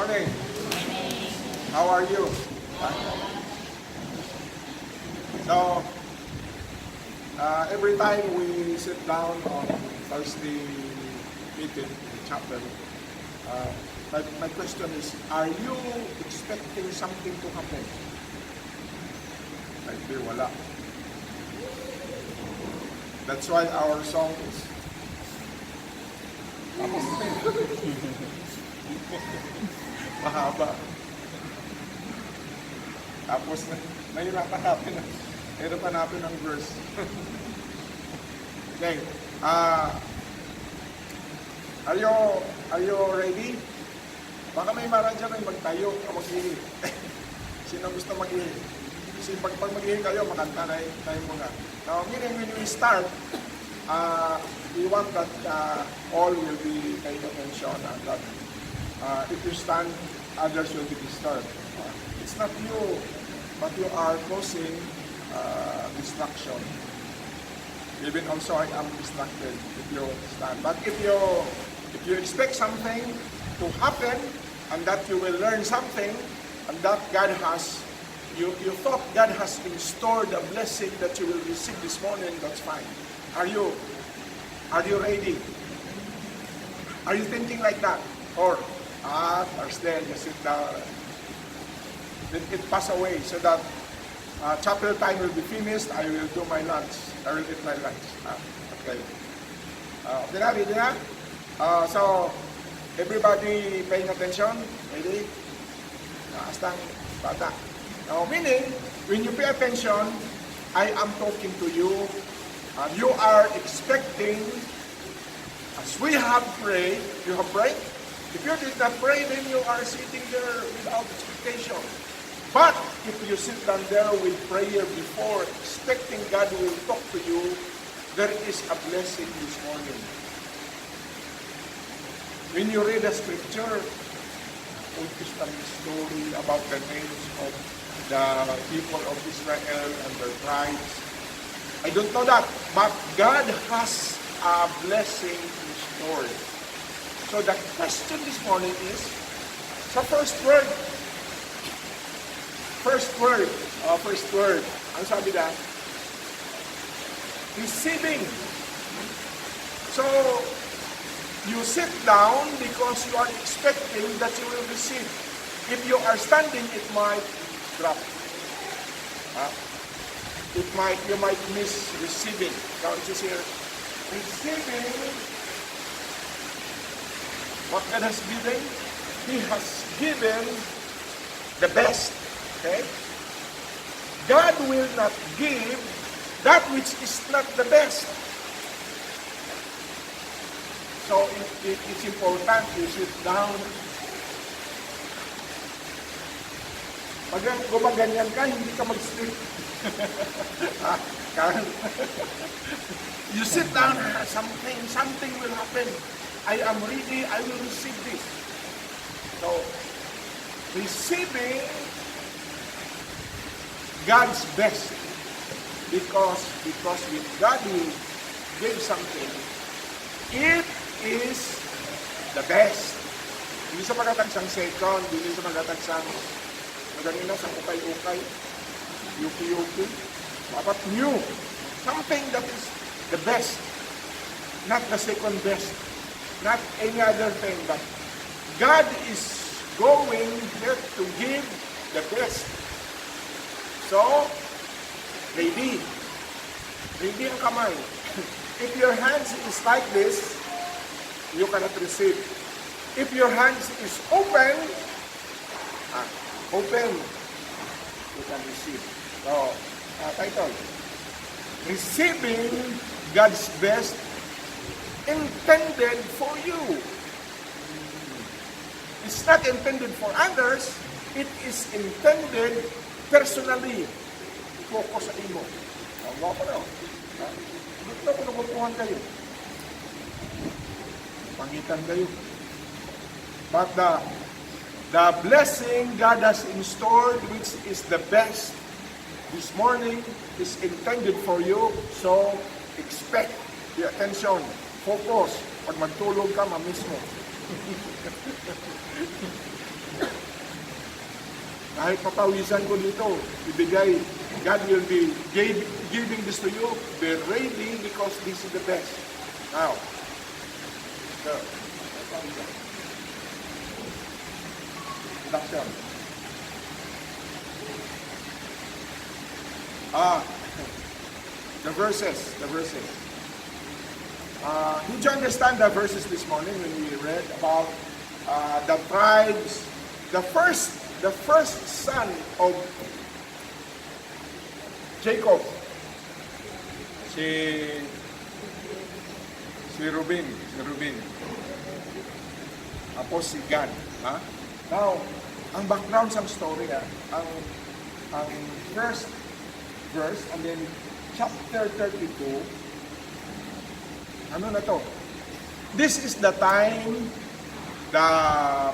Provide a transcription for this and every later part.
Morning. How are you? So, every time we sit down on Thursday meeting in chapel, my question is, are you expecting something to happen? Like, di wala. That's why our song is mahaba. Tapos, nahirapan natin ang verse. Okay. Are you ready? Baka may mara dyan ay magtayo o mag-ihi. Sino gusto mag-ihi? Kasi pag mag-ihi kayo, makanta na tayo muna. Now, meaning when we start, we want that all will be paying attention and that if you stand, others will be disturbed. It's not you, but you are causing distraction. Even also I am distracted if you stand. But if you expect something to happen and that you will learn something and that God has, you thought God has in store the blessing that you will receive this morning, that's fine. Are you ready? Are you thinking like that? Or, Thursday, just sit down. Let it pass away so that chapel time will be finished. I will do my lunch. I will eat my lunch. Okay. Okay na, ready na? So, everybody paying attention? Ready? Astang bata. Now, meaning, when you pay attention, I am talking to you. You are expecting, as we have prayed, you have prayed? If you did not pray, then you are sitting there without expectation. But if you sit down there with prayer before, expecting God will talk to you, there is a blessing this morning. When you read the scripture, the story about the names of the people of Israel and their tribes, I don't know that, but God has a blessing in store. So the question this morning is, sa first word. First word. Ang sabi na? Receiving. So, you sit down because you are expecting that you will receive. If you are standing, it might drop. You might miss receiving. Now it is here, receiving what God has given. He has given the best. Okay? God will not give that which is not the best. So it's important you sit down. Pag gumaganyan ka, hindi ka mag-sleep. You sit down, something will happen. I am ready, I will receive this. So, receiving God's best. Because when God will give something, it is the best. Hindi sa magatagsang second, hindi sa magatagsang maganina sa ukay-ukay, yuki-yuki. Dapat new. Something that is the best. Not the second best. Not any other thing. But God is going here to give the best. So, ready. Ready ang kamay. If your hands is like this, you cannot receive. If your hands is open, you can receive. So, title, Receiving God's Best Intended for You. It's not intended for others, it is intended personally. Focus sa imo. Mga ko na. Gusto na kung nabutuhan kayo. Pangitan kayo. But the blessing God has in store, which is the best, this morning is intended for you. So, expect, pay attention, focus. Pag magtulog ka, mamiss mo. Kahit papawisan ko dito, ibigay, God will be giving this to you. Be ready because this is the best. Now, so, introduction. The verses. Did you understand the verses this morning when we read about the tribes, the first son of Jacob, si Reuben, tapos si Gad, ha? Now, ang background sa story, ang first verse and then chapter 32, ano na to? This is the time the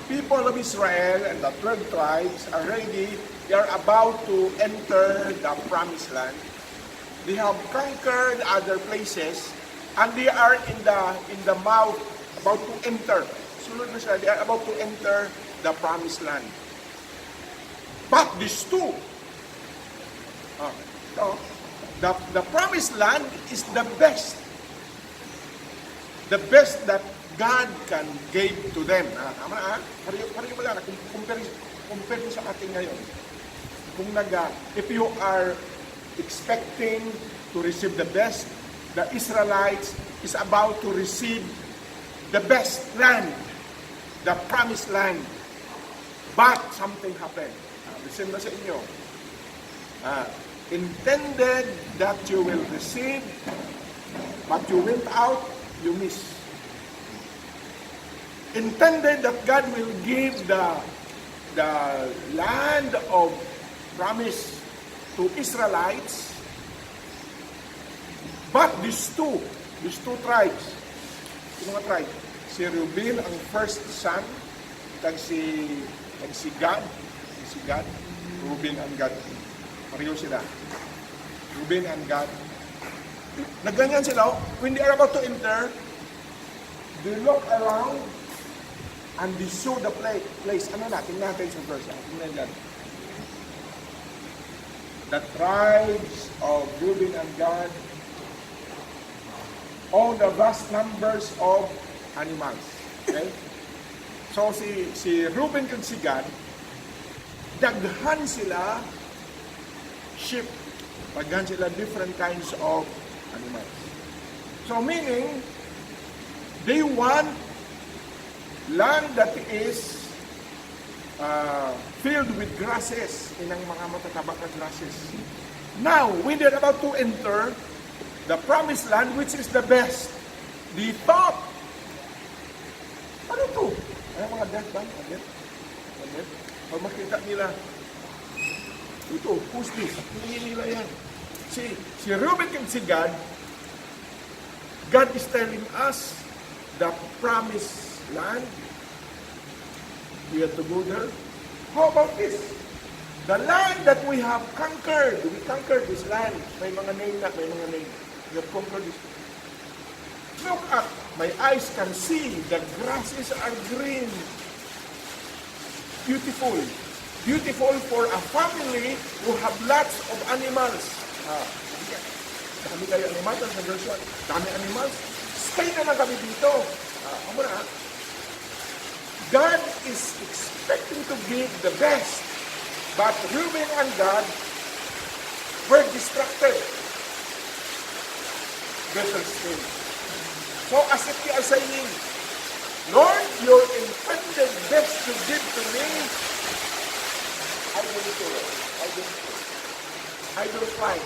people of Israel and the 12 tribes are ready. They are about to enter the promised land. They have conquered other places and they are in the mouth about to enter. Sunod na sila, they are about to enter the promised land. But these two, the promised land is the best. The best that God can give to them. Tama na, pareho mo lang, compare sa ating ngayon. If you are expecting to receive the best, the Israelites is about to receive the best land, the promised land. But something happened. Listen na sa inyo. Intended that you will receive, but you went out, you miss. Intended that God will give the land of promise to Israelites, but these two tribes, yung mga tribes, si Reuben ang first son, kag si Gad, Reuben and Gad, pareho sila, Reuben and Gad. Nagganyan sila, when they are about to enter, they look around and they show the place. Ano natin sa verse? Tingnan dyan. The tribes of Reuben and Gad own the vast numbers of animals. Okay? So si Reuben and si Gad, daghan sila sheep. Daghan sila different kinds of animals. So meaning, they want land that is filled with grasses, inang mga matataba na grasses. Now, when they're about to enter the promised land, which is the best, they thought, ano to? Ay, mga dead ba? Dead? Pag makita nila, ito, who's this? Hindi nila yan. Si Reuben and si God is telling us the promised land. We have to go there. How about this? The land that we have conquered. We conquered this land. May mga name. We have conquered this. Look up. My eyes can see the grasses are green. Beautiful. Beautiful for a family who have lots of animals. Dami kayo animals sa verse 1. Dami animals. Stay na lang kami dito. God is expecting to give the best. But Reuben and God were distracted. Verse 3. So as if they are saying, Lord, your intended best to give to me, I don't like.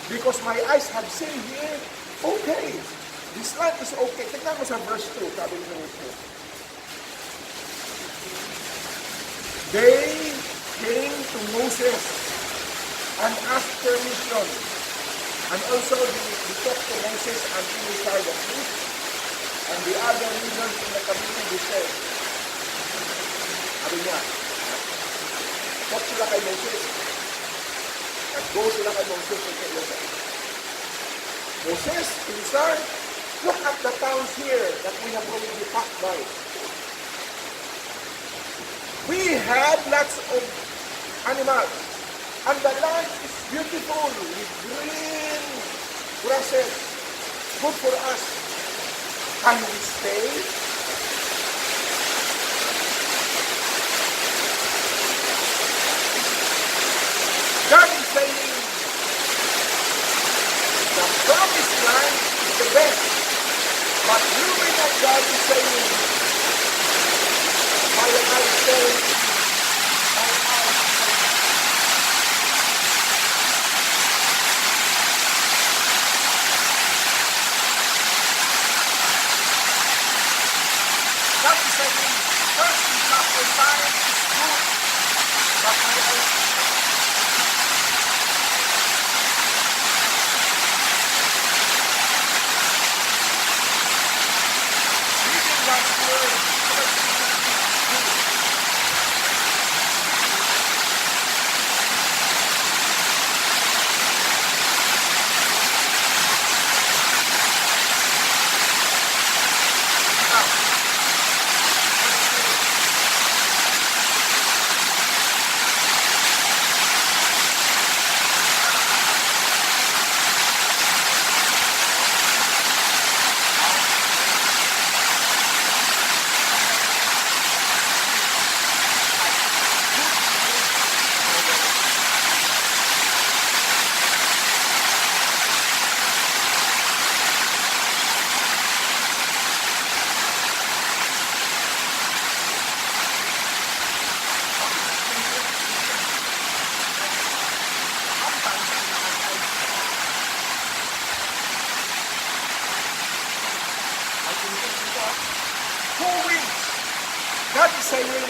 Because my eyes have seen here, okay, this land is okay. Tignan mo sa verse 2, sabi ng verse 2. They came to Moses and asked permission. And also they talked to Moses and Eleazar the priest and the other leaders in the community. They said, sabi niya, talk sila kay Moses. Nag-go sila kay Moses and kay Eleazar. Moses, Eleazar, look at the towns here that we have already passed by. We had lots of animals. And the land is beautiful with green grasses. Good for us. Can we stay? God is saying, the promised land is the best. But Reuben and God is saying, my eyes say, my eyes. God is saying, first in chapter 5 is good, but my eyes. God's word. God is saying,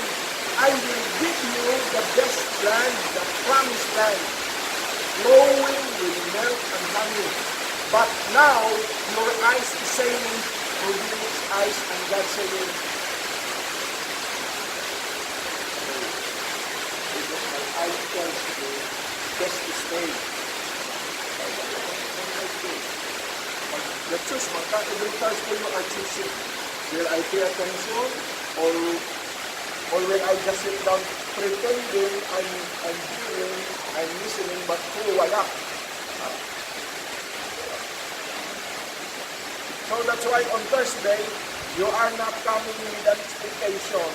I will give you the best land, the promised land, flowing with milk and honey. But now, your eyes is saying, Ruben's eyes, and God saying, because my eyes tells me, best to stay. The choose, every time you are choosing, will I pay attention, or will I just sit down pretending I'm hearing, I'm listening, but wala. So that's why on Thursday, you are not coming with an expectation.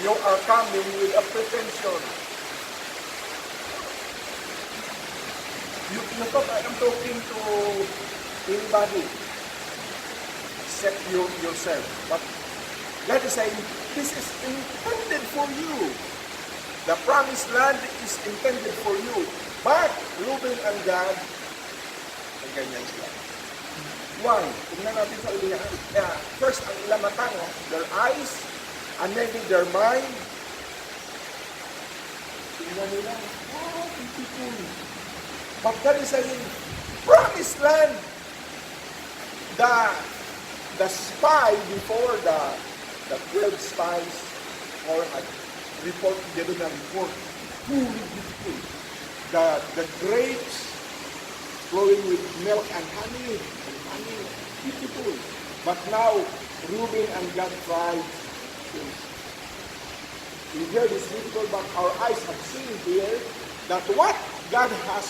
You are coming with a pretension. You thought I am talking to anybody except you yourself. But God is saying, this is intended for you. The promised land is intended for you. But Reuben and God, ang ganyan sila. Why? Tingnan natin sa ulihan. First, ang ilang mata, their eyes, and maybe their mind. Tingnan nila, wow, beautiful. But God is saying, promised land. The spy before the 12 spies or a report, given a report, truly beautiful. The grapes flowing with milk and honey, beautiful. But now, Reuben and God tried this. We hear this beautiful, but our eyes have seen here that what God has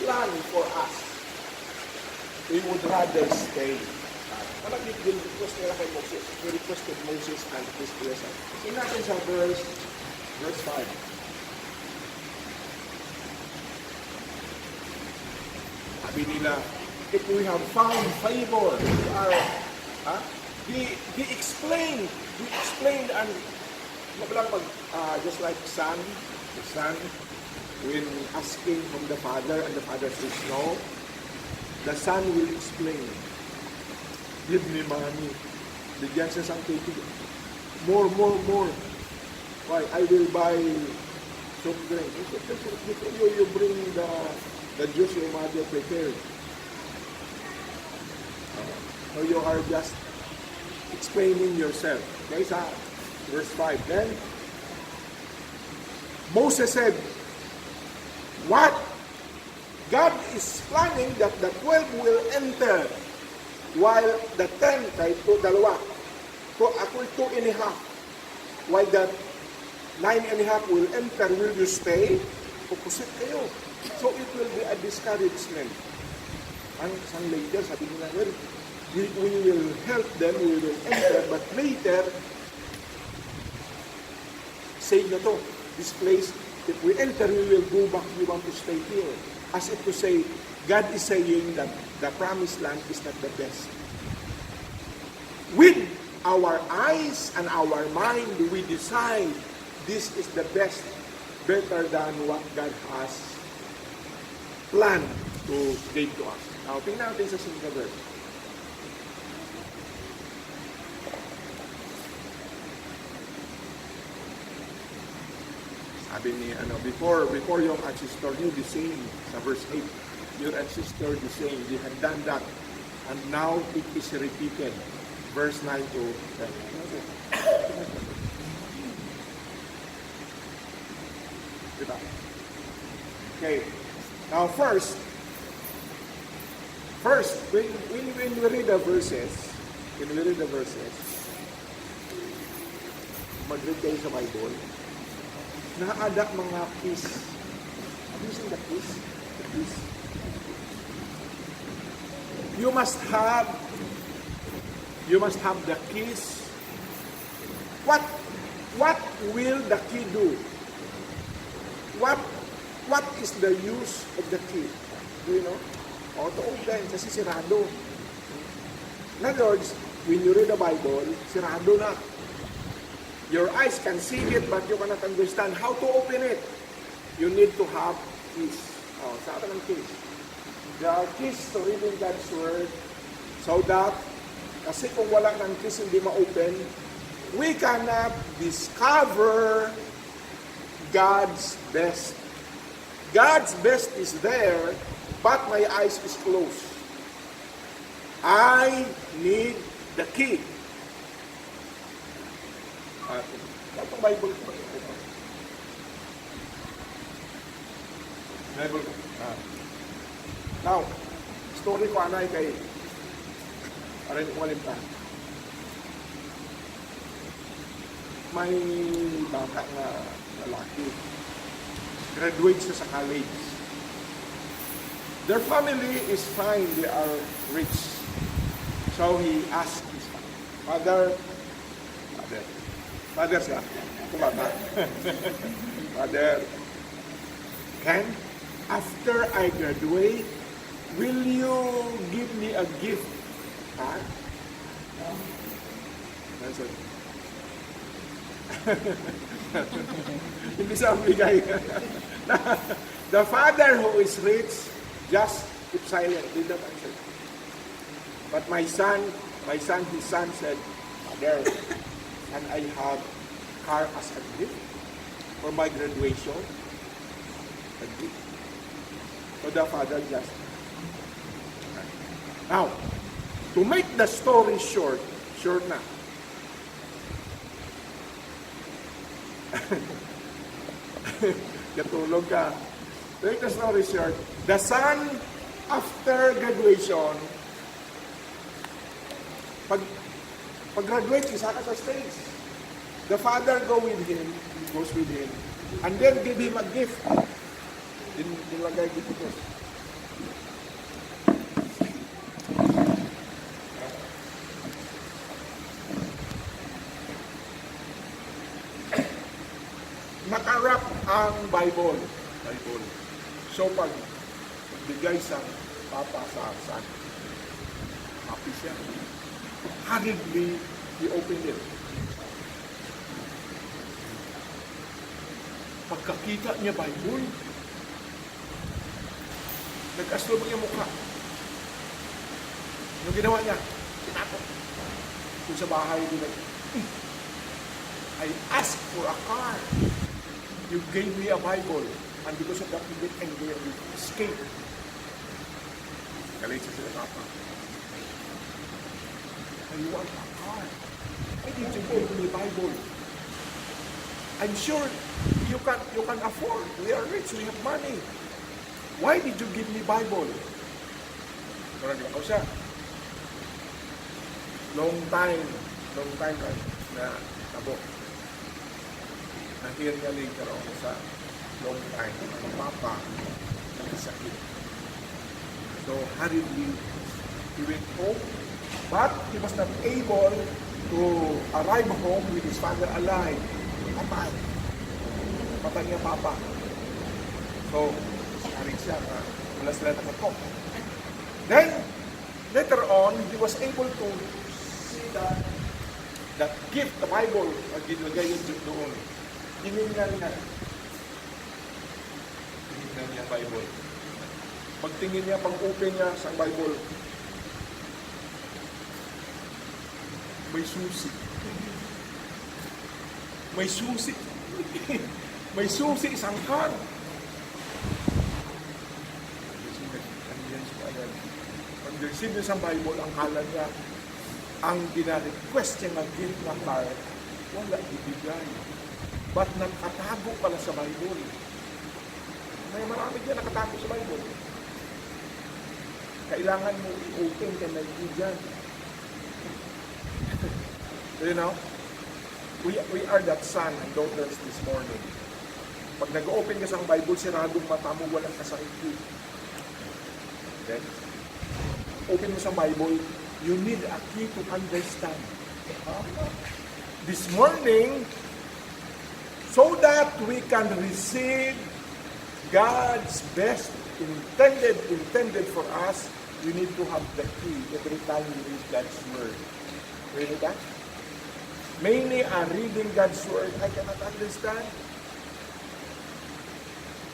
planned for us, we would rather stay. Wala din request nila kay Moses. We requested Moses and his blessing. Tingnan natin sa verse 5. Sabi nila, if we have found favor, he explained and just like the son, when asking from the father and the father says no, the son will explain. Give me money. Bigyan siya sang titi. More. Why? I will buy soft drink. You bring the juice your mother prepared. So you are just explaining yourself. Okay, sa verse 5. Then, Moses said, what? God is planning that the 12 will enter, while the 10, kahit po dalawa, ako 2.5, while the 9.5 will enter. Will you stay? pupusit kayo. So it will be a discouragement. Ang later, sabi nila, well, we will help them, we will enter, but later, say na to, this place, if we enter, we will go back, we want to stay here. As if to say, God is saying that the promised land is not the best. With our eyes and our mind, we decide this is the best, better than what God has planned to give to us. Now, tingnan natin sa single verse. Sabi ni, before yung ancestor knew the same, sa verse 8, your ancestor the same, they had done that, and now it is repeated. Verse 9 to 10. Diba? Okay. Now first, when we read the verses, mag-read kayo sa Bible, nakaada mga keys. Ano yung the keys? The keys. You must have the keys. What will the key do? What is the use of the key? Do you know? To open, kasi sirado. In other words, when you read the Bible, sirado na. Your eyes can see it, but you cannot understand how to open it. You need to have keys. Saan ang keys? There are keys to reading God's Word, so that, kasi kung wala ng keys hindi ma-open, we cannot discover God's best. God's best is there, but my eyes is closed. I need the key. Itong Bible ko. Bible ko. Now, story ko anay kay aray ko walimta. May bata nga lalaki. Graduate siya sa college. Their family is fine. They are rich. So he asked his father siya. Kumata. Father, can after I graduate, will you give me a gift? Ha? Hindi siya bigay. The father who is rich just keep silent, did not answer. But his son said, Father, can I have car as a gift for my graduation? A gift. So the father just. Now, to make the story short na. Katulog ka. To make the story short, the son, after graduation, pag-graduate, isa ka sa stage. The father goes with him, and then give him a gift. Nilagay dito ko. Nakarap ang Bible. So pag bigay sa papa sa son, happy siya. Hurriedly, he opened it. Pagkakita niya Bible, nag-aslog ang mukha. Anong ginawa niya? Tinapok. Kung sa bahay, I asked for a car. You gave me a Bible. And because of that, you get angry and you escape. Galit siya sila papa. I want a car. Why did you give me a Bible? I'm sure you can afford. We are rich, we have money. Why did you give me Bible? Marami ako siya. Long time na nabo. Nahir nga rin karoon sa long time. Ang papa, nagkasakit. So, hurriedly, he went home. But he was not able to arrive home with his father alive. Patay. Patay niya papa. So, haring siya. Wala sila nakatok. Then, later on, he was able to see that gift, the Bible, ginagay yun doon. Tinignan niya. Tinignan niya Bible. Pagtingin niya, pag-open niya sa Bible, may susi. May susi. May susi isang kan. Pag receive niya sa Bible, ang kala niya, ang gina-request niya ng gift na car, wala ibigay. But nakatago pala sa Bible. May marami dyan nakatago sa Bible. Kailangan mo i-open ka na dyan. You know, we are that son and daughters this morning. Pag nag-open ka sa Bible, siradong mata mo, walang kasakit. Okay? Open mo sa Bible, you need a key to understand. This morning, so that we can receive God's best intended for us, you need to have the key every time you read God's Word. Read that? Many are reading God's Word. I cannot understand.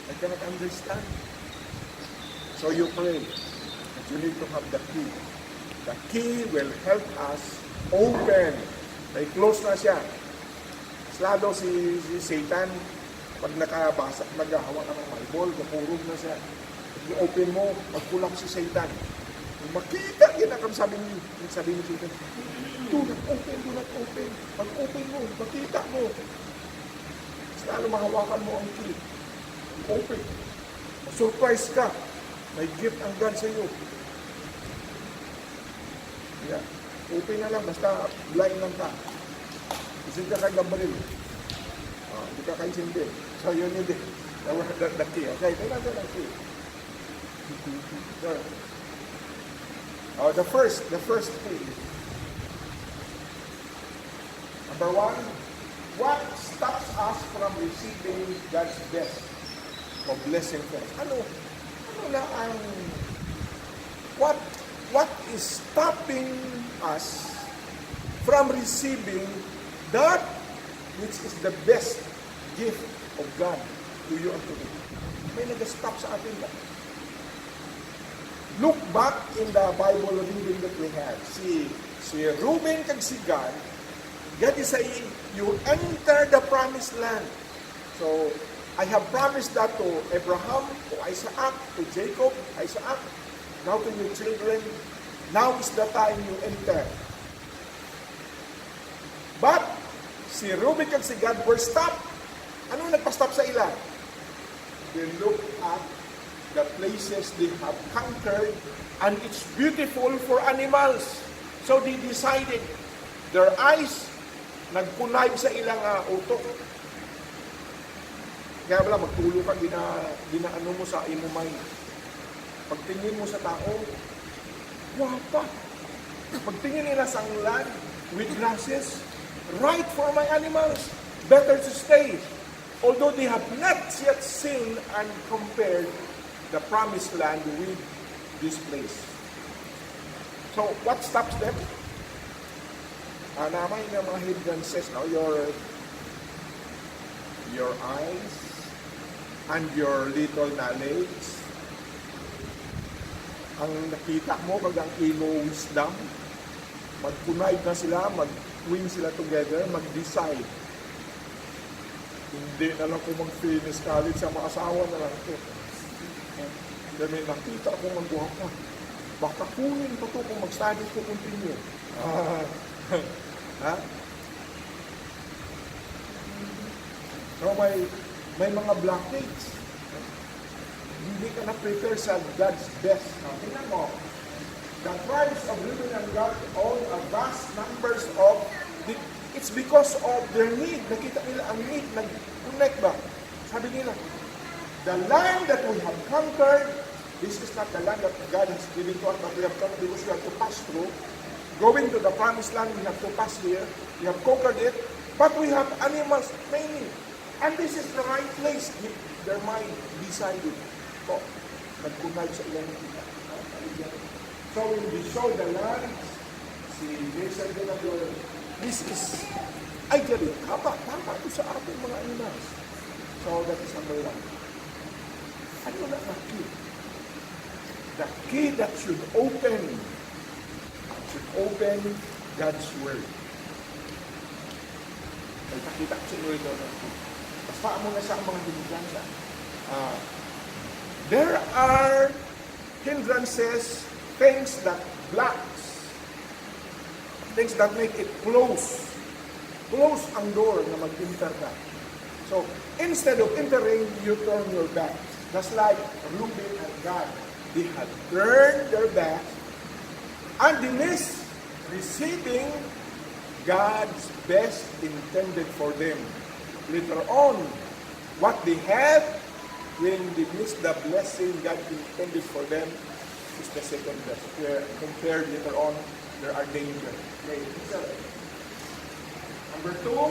I cannot understand. So you pray that you need to have the key. The key will help us open. May close na siya. Lalo si Satan, pag nakabasa, naghahawa ka ng Bible, kapurog na siya. Pag i-open mo, magkulak si Satan. Makita yan ang sabi ni Satan. Do not open. Pag open mo, makita mo. Lalo mahawakan mo ang key. Open. Surprise ka. May gift ang God sa iyo. Yeah. Open na lang, basta blind lang ka. Isip ka kay Gabriel. Hindi ka kay Sindi. So yun yun din. The key. Okay, ito lang ang key. The first key. Number one, what stops us from receiving God's best or blessing from us? Ano na ang what is stopping us from receiving that which is the best gift of God to you and to me? May nag-stop sa atin ba? Look back in the Bible reading that we have. Si Reuben kag si God is saying, you enter the promised land. So, I have promised that to Abraham, to Isaac, to Jacob, Isaac, now to your children. Now is the time you enter. But, si Reuben kag si God were stopped. Ano nagpa-stop sa ilan? They look at the places they have conquered and it's beautiful for animals. So they decided, their eyes nagpunay sa ilang utok. Kaya wala, magtulo ka, ginaano mo sa imumay. Pagtingin mo sa tao, wapa. Pagtingin nila sa land with grasses, right for my animals, better to stay. Although they have not yet seen and compared the promised land with this place. So, what stops them? Namay ng mga hindrances, no? Your eyes and your little knowledge. Ang nakita mo, kag ang imo wisdom, mag-unite na sila, mag-twin sila together, mag-decide. Hindi na lang kung mag-finish college sa mga asawa na lang ito. Dahil nakita ko mag-buha ka. Baka kunin pa ito kung mag-study ko continue. Ha? No, may mga blockades. Hindi ka na-prepare sa God's best. Tingnan mo, the tribes of Reuben and Gad own a vast numbers of, it's because of their need. Nakita nila ang need, nag-connect ba? Sabi nila, The land that we have conquered, this is not the land that God has given to us, but we have conquered because we have to pass through. Going to the promised land, we have to pass here. We have conquered it, but we have animals many. And this is the right place. Their mind decided. So, nagkunay sa ilang kita. So, when we show the land, si Jason Donador, this is ideally, tama ito sa ating mga animals. So, that is number one. Ano na the key? The key that should open God's Word. May pakita ko sa inyo ito. Basta mo na sa mga hindransa. There are hindrances, things that blocks, things that make it close. Close ang door na mag-enter ka. So, instead of entering, you turn your back. Just like Reuben and Gad, they had turned their back and they missed receiving God's best intended for them. Later on, what they have, when they miss the blessing God intended for them, is the second best. Where compared later on, there are danger. Okay, so, number two,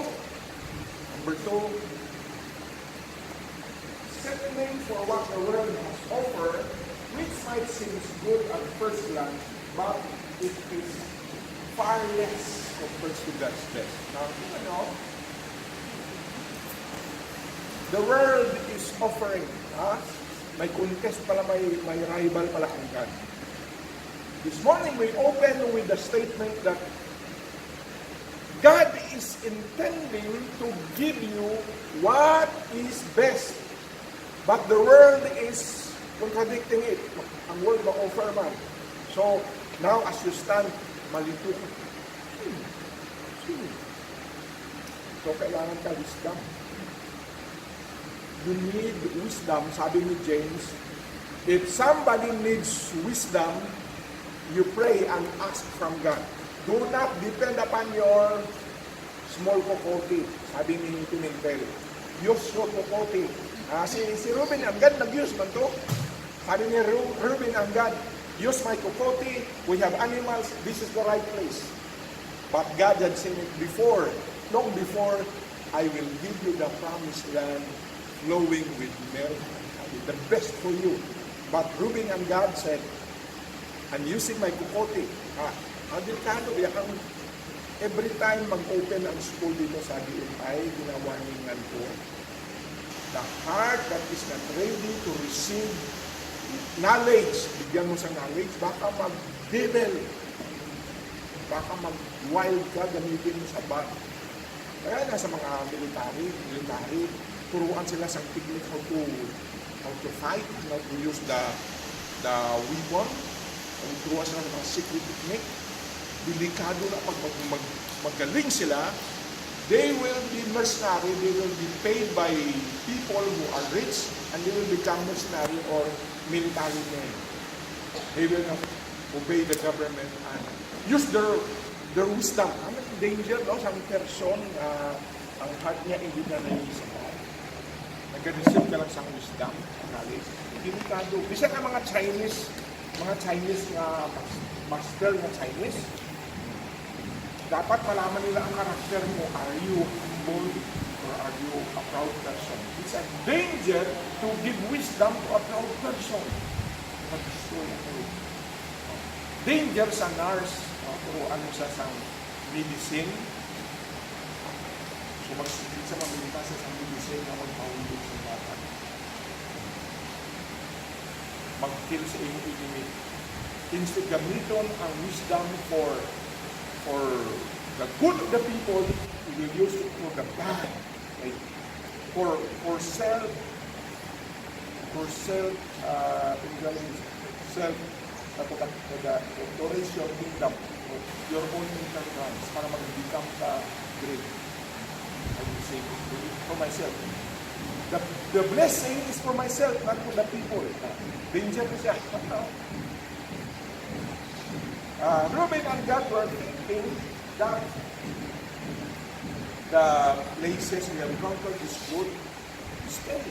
settling for what the world has offered, which might seem good at first glance, but it is far less compared to God's best. Now, the world is offering, may contest pala, may rival pala ang God. This morning, we open with the statement that God is intending to give you what is best. But the world is contradicting it. Ang world ma-offer man. So, now as you stand, malito ka. So, kailangan ka wisdom. You need wisdom. Sabi ni James, if somebody needs wisdom, you pray and ask from God. Do not depend upon your small kokote. Sabi ni Pimentel. Use your kokote. Si Reuben and Gad nag-use man to. Sabi ni Reuben and Gad, use my kokote, we have animals, this is the right place. But God had seen it before. Long before, I will give you the promised land flowing with milk and honey, the best for you. But Reuben and Gad said, I'm using my kokote. Delikado, every time mag-open ang school dito sa DFI, ginawarningan ko, the heart that is not ready to receive knowledge, bigyan mo sa knowledge, baka mag-devil, baka mag-wild ka, gamitin mo sa bar. Kaya nasa mga military, turuan sila sa technique how to fight, how to use the weapon, turuan sila sa mga secret technique. Delikado na pag magaling sila, they will be mercenary, they will be paid by people who are rich, and they will become mercenary or military men. They will not obey the government and use their wisdom. Ano yung danger, no? Sa person, ang heart niya hindi na naiisip. Nag-receive ka lang sa wisdom, knowledge. Delikado. Bisa ka mga Chinese na master na Chinese, dapat malaman nila ang karakter mo. Are you humble or are you a proud person? It's a danger to give wisdom to a proud person. Mag-destroy ako. Danger sa nurse, turuan mo siya sa medicine. So magsigit sa mabilita sa medicine na magpahulog sa bata. Mag-kill sa iyong enemy. Instead gamiton ang wisdom for the good of the people, we will use it for the bad. Right? For self to raise your kingdom, your own enterprise, para mag-become ka great. I will say for myself. The blessing is for myself, not for the people. Danger ko siya. Reuben and Gad were thinking that the places we have conquered is good. Stay.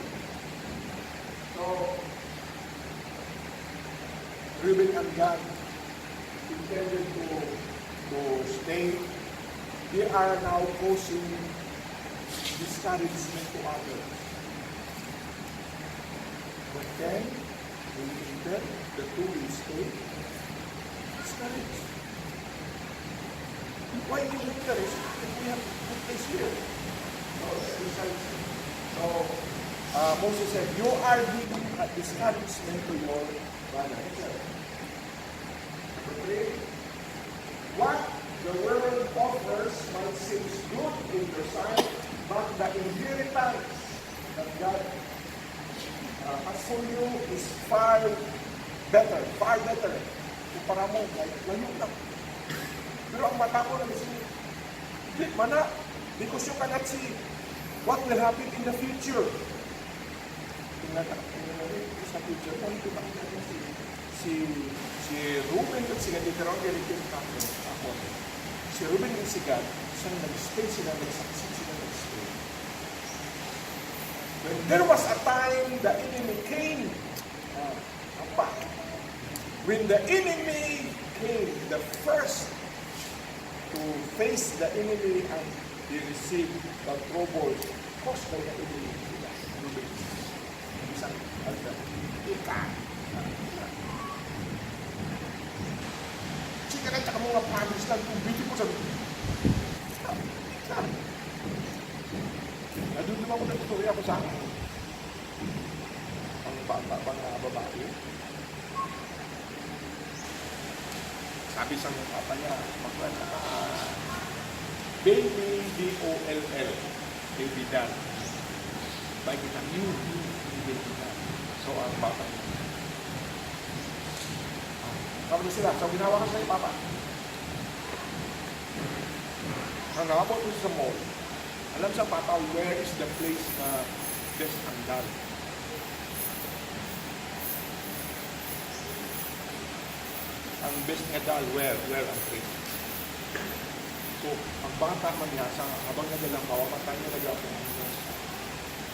So, Reuben and Gad intended to stay. They are now causing discouragement to others. But then, when you intend, the two will stay discouraged. Why do we discourage if we have good place here? So, Moses said, you are giving a discouragement to your brother. Number 3, what the world offers might seem good in your sight, but the inheritance that God has for you is far better. Kumpara mo, layo lang. Pero ang mata mo na hindi, mana, because you cannot see what will happen in the future. Tingnan natin sa future. Kung ito natin si Reuben at si Gad, pero ang ganito ako. Si Reuben at si Gad, siyang nag-stay sila, nag-succeed sila, nag-stay. When there was a time the enemy came, when the enemy came, the first to face the enemy and he received the trouble caused by the enemy. Isang Chika na tsaka mga promise lang kung biti mo sabi. Nadudum ako ng tuloy ako sa akin. Ang bata pa nga babae. Sabi sa mga papa niya, baby, D-O-L-L, baby dad. Baik kita, you, baby dad. So, ang papa niya. Kamusta sila? So, ginawa ka sa'yo, papa. Nang nakabot mo sa mall, alam sa papa, where is the place na best ang dad? Ang best nga dal, where ang place? So, ang bata magyasa, habang nagalang mawamatay niya nagapong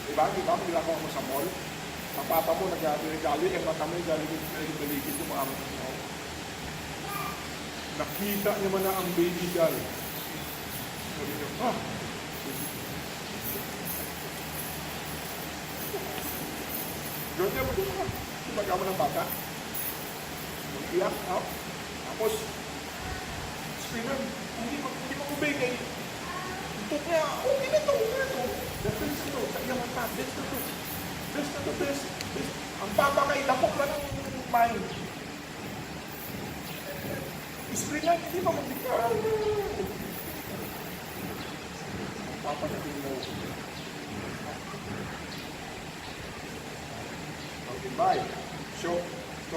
diba? Diba? Nilakaw mo sa mall, ang papa mo nag-gali, ang mata mo nag-galigid yung mga amat mo. Nakita niya man na ang baby doll. Sabi niya, Ganyan mo dito ka. Diba mo ng bata? Mag-iyak, tapos, screamer, hindi mo kubigay. Ito niya, okay na to. Reference na to, sa iyang mata, best na to. Ang papa kay lapok na ng mind. Scream lang, hindi pa magbigay. Ang papa na din mo. Okay, bye. So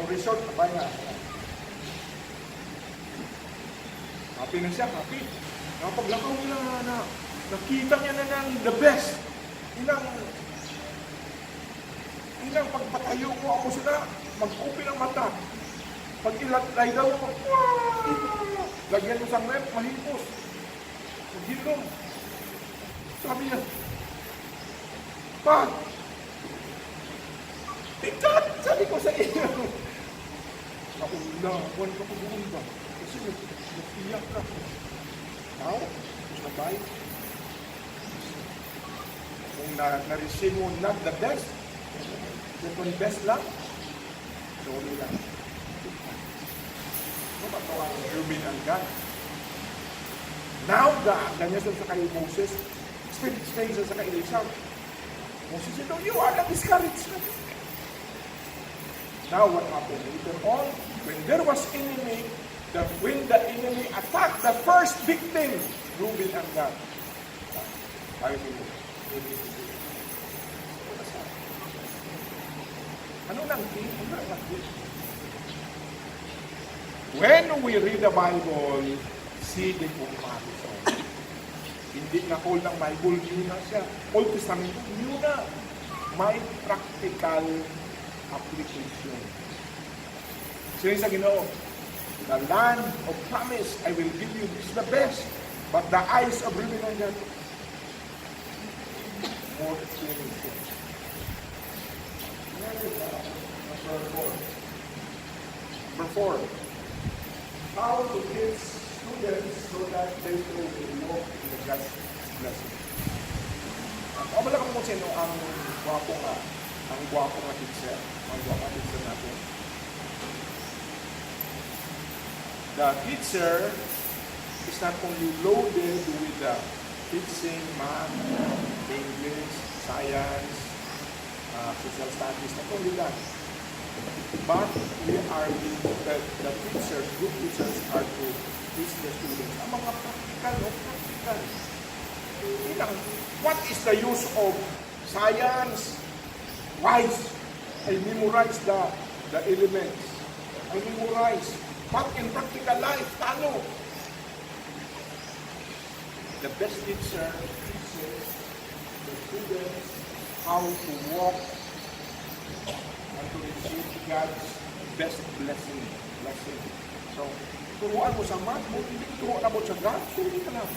resort, bye na. Happy na siya, happy. Napaglakaw nila na nakita niya na ng the best. Ilang pagpatayo ko ako sila, mag-open ang mata. Pag ilatay daw ako, lagyan mo sa rep, mahipos. Maghilom. Sabi niya, Pa, tikat! Sabi ko sa iyo. Ako na, buwan ka pag-uwi ba? Kasi nag-iyak ka. Now, sabay. Kung na-receive mo not the best, kung best lang, sorry lang. Ito ba ito ang Reuben and Gad? Now, ganyan sa kay Moses, stay sa kay Elisha. Moses said, you are not discouraged. Now what happened? Later on, when there was enemy, when the enemy attacked the first victim, Reuben and Gad. Ayaw mo. Ano lang din? When we read the Bible, see the comparison. Hindi na all ng Bible, new na siya. Old Testament, new na. May practical application. So yun sa Ginoo, the land of promise, I will give you, this is the best. But the eyes of Reuben and Gad, more experience. 4. How to teach students so that they will walk in the God's blessing. Kabala ko kung sino ang gwapong teacher. Ang gwapong teacher natin. The teacher is not only loaded with the teaching, math, English, science, social studies, not only that. But we are the teachers, good teachers are to teach the students. Ang mga practical. What is the use of science? Wise. I memorize the elements. I memorize. But in practical life, paano? The best teacher teaches the students how to walk and to receive God's best blessing. So, turuan mo sa math, hindi turuan mo sa God, turuan ka lang.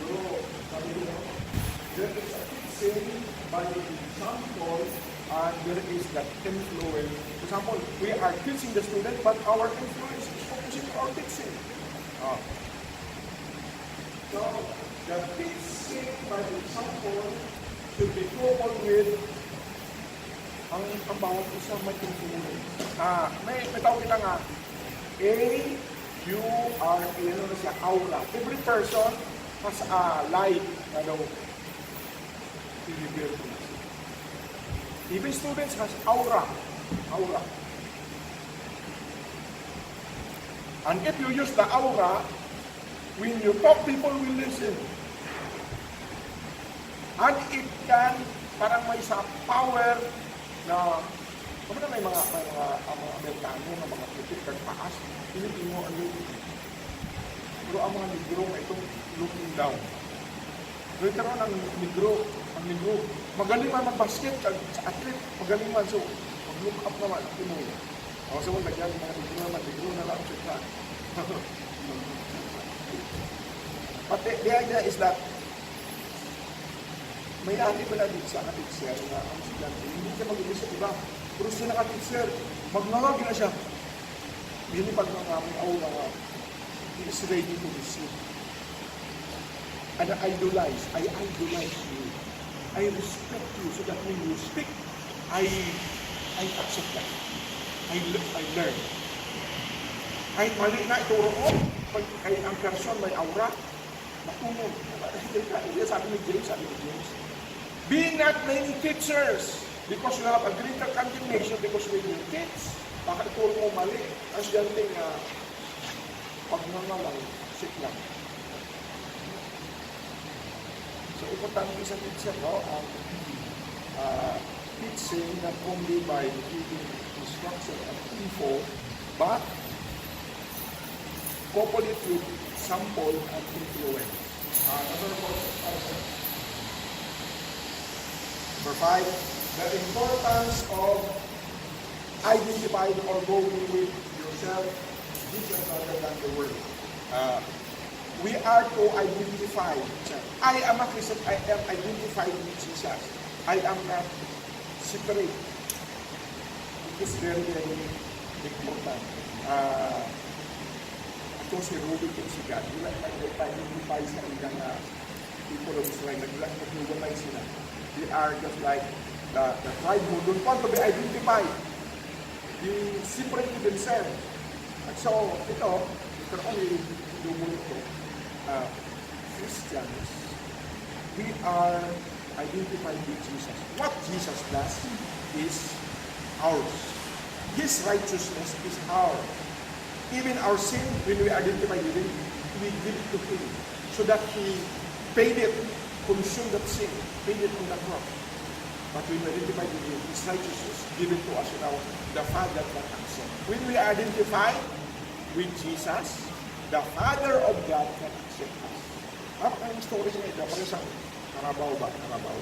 So, sabi ko, there is a teaching by example and there is that influence. For example, we are teaching the student, but our influence is focusing on our teaching. So, the teaching by example should be coupled with ang bawat isa may influence. May tawag kita nga, A-U-R-A, ano na siya, aura. Every person has a light, even students has aura. And if you use the aura, when you talk, people will listen. And it can, parang may sa power na, kung na may mga Amerikano na mga putik kagpaas, Pilipino ang looking. Pero ang mga negro na itong looking down. Later on, ang negro, magaling man mag-basket, sa athlete, magaling man. So, mag-look up naman, Pinoy. Ako sa mga nagyan, mga negro na lang siya. But the idea is that may ati pala dito sa ka-teacher na ang estudyante, hindi siya mag-ibig sa iba. Pero siya naka-teacher, magnangag na siya. Yun yung pag-nangamay, he is ready to receive. And I idolize you. I respect you so that when you speak, I accept that. I learn. Ay mali na ituro ko, ay ang person may aura, matulog. Sabi ni James, be not many teachers because you have a greater condemnation because when you teach, baka ituro mo mali. Ang estudyante nga, pag nangalang, sit lang. So, importante sa teacher, ang teaching not only by giving instruction and info, but couple it with sample and influence. Number 5, the importance of identifying or going with yourself, Jesus rather than the world. We are to identify. I am a Christian. I am identified with Jesus. I am not separate. It is very, very important. Ito si Ruby at si God. Wala nag-identify sa ilang people of Israel. Nag-identify sila. They are just like the tribe who don't want to be identified. They separate themselves. At so, ito only lumulog ito. Christians, we are identified with Jesus. What Jesus does is ours. His righteousness is ours. Even our sin, when we identify with Him, we give it to Him so that He paid it, consumed that sin, paid it on the cross. But when we identify with Him, His righteousness given to us now, the Father can accept. When we identify with Jesus, the Father of God can accept us. Ang story niya ito, parang isang karabaw ba? Karabaw.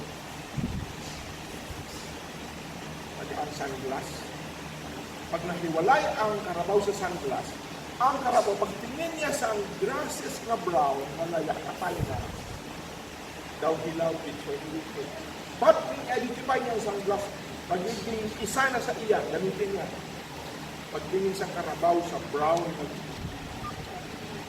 Ang sunglass. Pag nahiwalay ang karabaw sa sunglass, ang karabaw, pag tingin niya sa grasses na brown, malaya, kapay na, daw hilaw, ito, ito. But, identify niya ang sunglass, magiging isa na sa iya, gamitin niya. Pagtingin sa karabaw, sa brown,